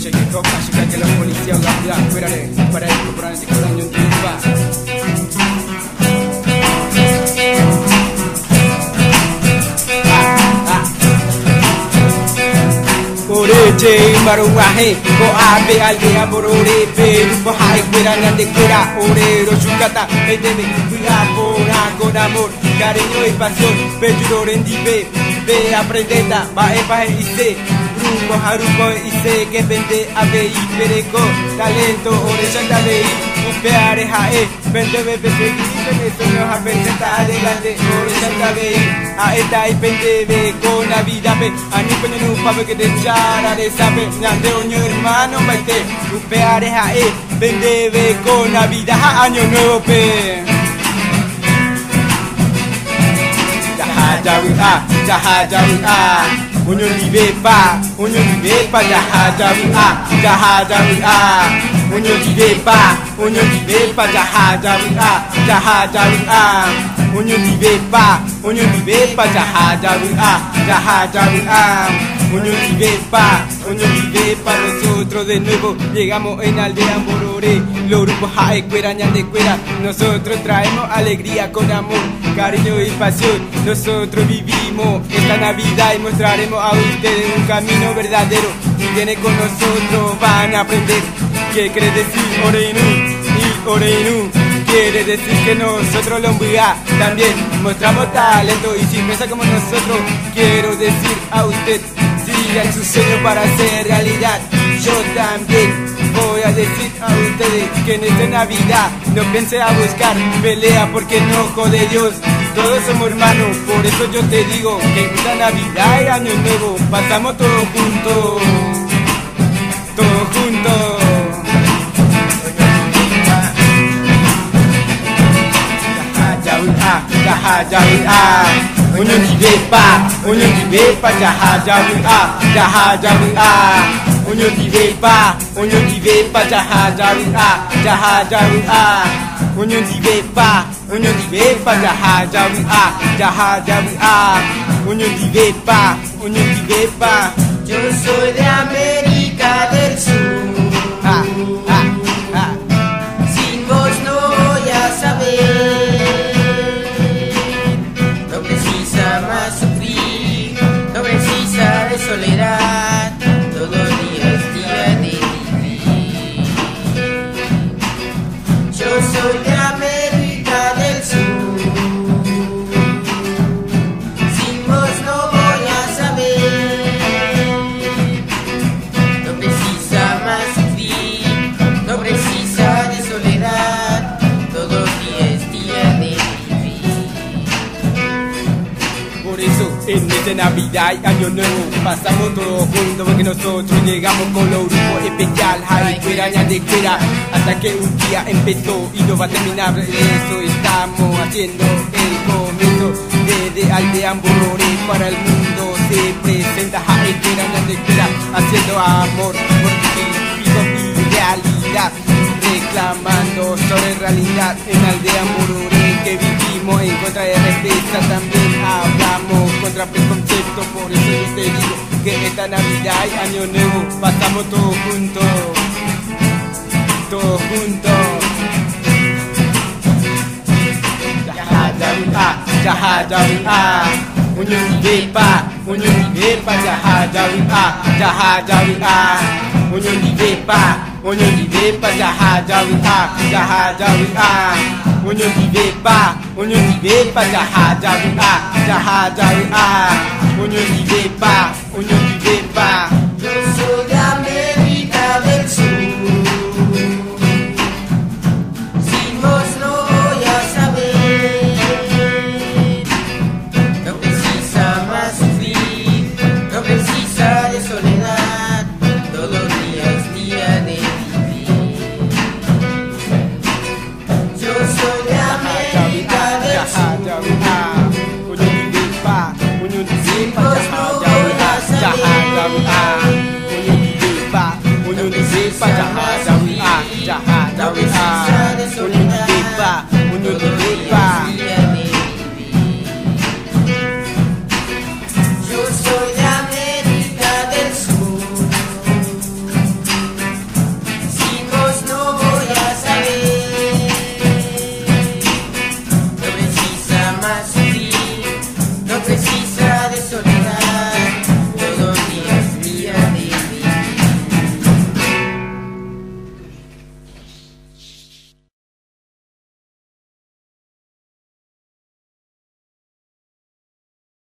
hip hop ayuda que los policías la espérale para el corporante que daño en tu Oreche maruaje ko abe aldea borore pe po hai kuera de kuera orero chukata debe cuidar con amor cariño y pasión pero rendive ve aprendeta va y se rumbo haruko y se que vende ave y pereco talento orecha dale upeare hae vende bebe vende sueño a presenta adelante orecha dale a esta y vende con la vida ve ani peño no pabe que te chara de sabe ñande oño hermano mete upeare hae vende ve con la vida año nuevo pe jahajawi unyo dibepa jahajawi unyo dibepa jahajawi unyo dibepa unyo dibepa nosotros de nuevo llegamos en aldea Mororé los grupos Jae Cuera Ñande Cuera nosotros traemos alegría con amor cariño y pasión nosotros vivimos esta Navidad y mostraremos a ustedes un camino verdadero si vienen con nosotros van a aprender qué quiere decir Oreinu quiere decir que nosotros los Mbuga también mostramos talento y si piensa como nosotros quiero decir a usted sigan su sueño para hacer realidad yo también voy a decir a ustedes que en esta Navidad no piense a buscar pelea porque en ojo de Dios todos somos hermanos, por eso yo te digo que en esta Navidad y Año Nuevo pasamos todos juntos, todos juntos. Unyo dibepa jahajawi unyo dibepa jahajawi unyo dibepa jahajawi unyo dibepa yo soy de América del Sur sin vos no voy a saber no precisa más sufrir no precisa de soledad todo día es día de vivir yo soy de América del Sur sin vos no voy a saber no precisa más sufrir no precisa de soledad todo día es día de vivir por eso en esta Navidad y Año Nuevo pasamos todos juntos porque nosotros llegamos con los grupos especial Jae Cuera Ñande Cuera hasta que un día empezó y no va a terminar eso estamos haciendo el comienzo desde aldea Mororé para el mundo se presenta Jae Cuera Ñande Cuera haciendo amor por y realidad reclamando sobre realidad en aldea Mororé que vivimos en contra de respeto también hablamos contra preconceptos por eso yo te digo que esta Navidad y Año Nuevo pasamos todos juntos jahajawi unyo dibepa jahajawi unyo dibepa jahajawi unyo dibepa yo soy de América del Sur sin vos no voy a saber no precisa más sufrir no precisa de soledad todo día es día de vivir yo soy de América del Sur sin vos no voy a saber unyo dibepa jahajawi